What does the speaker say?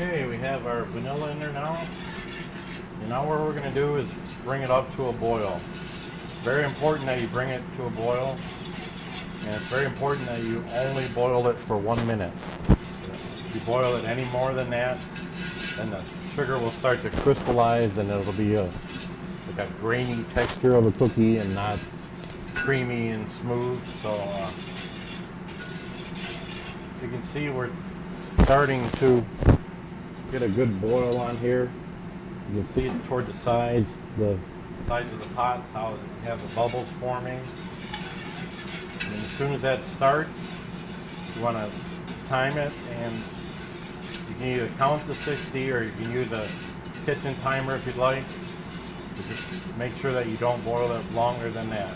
Okay, we have our vanilla in there now. And now what we're going to do is bring it up to a boil. Very important that you bring it to a boil. And it's very important that you only boil it for 1 minute. If you boil it any more than that, then the sugar will start to crystallize and it'll be like a grainy texture of a cookie and not creamy and smooth. So you can see we're starting to get a good boil on here. You can see it toward the sides of the pot, how it has the bubbles forming. And as soon as that starts, you want to time it, and you can either count to 60 or you can use a kitchen timer if you'd like. But just make sure that you don't boil it longer than that.